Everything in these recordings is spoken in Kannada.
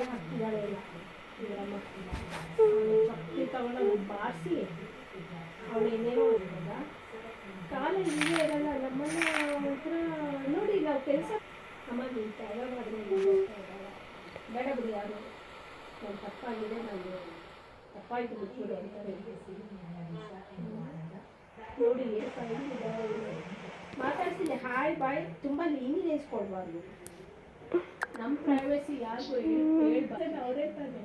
ಮಳೆ ಹಾಕ್ತಿದ್ದಾಳೆ ಇಲ್ಲ ಇವರಮ್ಮ ಚಪ್ಪಲಿ ತಗೊಂಡು ಬಾರಿಸಿ ಅವಳು ಏನೇನೋ ಇರ್ತದ ಕಾಲ ಹಿಂಗೆ ಇರಲ್ಲ ನಮ್ಮನ್ನ ಒಂಥರ ನೋಡಿ ನಾವು ಕೆಲಸ ಅಮ್ಮ ನೀವು ತಯಾರು ಮಾಡಿದ್ರೆ ಬೇಡ ಬಿಡಿ ಯಾರು ನಾನು ತಪ್ಪಾಗಿದೆ ನಾನು ತಪ್ಪಾಯ್ತು ಬಿಟ್ಬಿಡು ಅಂತಾರೆ ನೋಡಿ ಮಾತಾಡ್ತೀನಿ ಹಾಯ್ ಬಾಯ್ ತುಂಬ ಲೀನಿನೆಸ್ ಕೊಡಬಾರ್ದು ನಮ್ಮ ಪ್ರೈವಸಿ ಯಾರಿಗೂ ಹೇಳ್ಬಾರ್ದು ಅವರೇ ತಾನೆ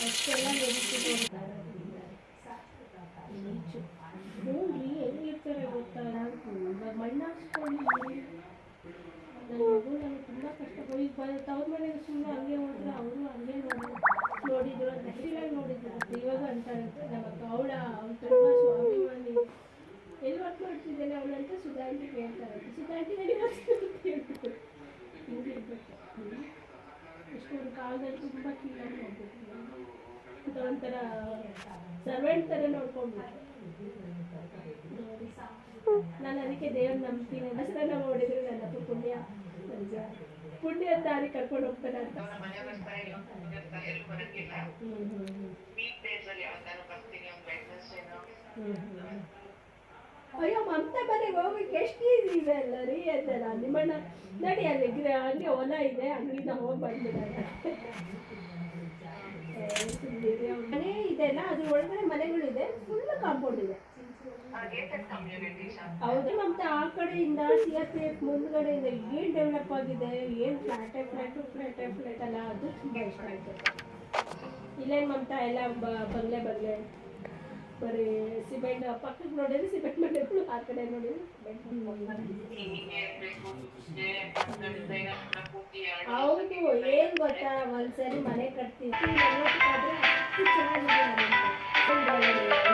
ಅಷ್ಟೆಲ್ಲ ಹೋಗಿ ಹೆಂಗಿರ್ತಾರೆ ಗೊತ್ತಾ ಮಣ್ಣು ಹಾಕ್ಸ್ಕೊಂಡು ನನ್ನ ಮಗು ನನಗೆ ತುಂಬ ಕಷ್ಟ ಈಗ ತವ್ರ ಮನೆಗೆ ಸುಮ್ಮನೆ ಹಂಗೆ ಹೋದ್ರೆ ಅವರು ಹಂಗೆ ನೋಡಿದ್ರು ನೆಟ್ಟಿಲಾಗಿ ನೋಡಿದ್ರು ಇವಾಗ ಅಂತಾರೆ ನಮ್ಮ ಅಕ್ಕ ಅವ್ಳು ತುಂಬ ಸ್ವಾಭಿಮಾನಿ ಎಲ್ಲಿ ವರ್ಕ್ ಮಾಡ್ತಿದ್ದೇನೆ ಅವಳಂತ ಸುಧಾಂಟಿ ಹೇಳ್ತಾರೆ ಸುಧಾಂಟಿ ಹೇಳ್ಬಿಟ್ಟು ಹಿಂಗೆ ಇರ್ಬೇಕು ಇಷ್ಟೊಂದು ಕಾಲದಲ್ಲಿ ತುಂಬ ಕೀಳಾಗಿ ನೋಡ್ಬೇಕು ಒಂಥರ ಸರ್ವೆಂಟ್ ಥರ ನೋಡ್ಕೊಂಡ್ಬಿಟ್ಟು ನಾನು ಅದಕ್ಕೆ ದೇವ್ರ ನಂಬ್ತೀನಿ ದಸರಾ ನೋಡಿದ್ರೆ ನನ್ನ ಪುಣ್ಯ ಪುಣ್ಯ ದಾರಿ ಕರ್ಕೊಂಡು ಹೋಗ್ತಾರೆ ಅಂತ ಅಯ್ಯೋ ಮಮತಾ ಮನೆಗೆ ಹೋಗಕ್ಕೆ ಎಷ್ಟು ಇದೆ ಅಲ್ಲ ರೀ ಅಂತಲ್ಲ ನಿಮ್ಮಣ್ಣ ನಡಿ ಅಲ್ಲಿ ಹಂಗೆ ಹೊಲ ಇದೆ ಅಲ್ಲಿಂದ ಹೋಗಿ ಬಂದ್ಬಿಡಲ್ಲ ಮನೆ ಇದೆ ಅಲ್ಲ ಅದ್ರ ಒಳಗಡೆ ಮನೆಗಳಿದೆ ಫುಲ್ ಕಾಂಪೌಂಡ್ ಇದೆ ಹೌದು ಮಮತಾ ಆ ಕಡೆಯಿಂದ CRPF ಮುಂದ್ಗಡೆಯಿಂದ ಏನು ಡೆವಲಪ್ ಆಗಿದೆ ಏನು ಫ್ಲಾಟ್ ಅಲ್ಲ ಅದು ತುಂಬ ಇಷ್ಟ ಆಯಿತು ಇಲ್ಲೇನು ಮಮತಾ ಎಲ್ಲ ಬಂಗ್ಲೆ ಬರೀ ಸಿಮೆಂಟ್ ಪಕ್ಕಕ್ಕೆ ನೋಡಿದ್ರೆ ಸಿಮೆಂಟ್ ಮನೆಗಳು ಆ ಕಡೆ ನೋಡಿದ್ರೆ ಹೌದು ಏನು ಗೊತ್ತಾ ಒಂದ್ಸರಿ ಮನೆ ಕಟ್ತೀವಿ ಚೆನ್ನಾಗಿದೆ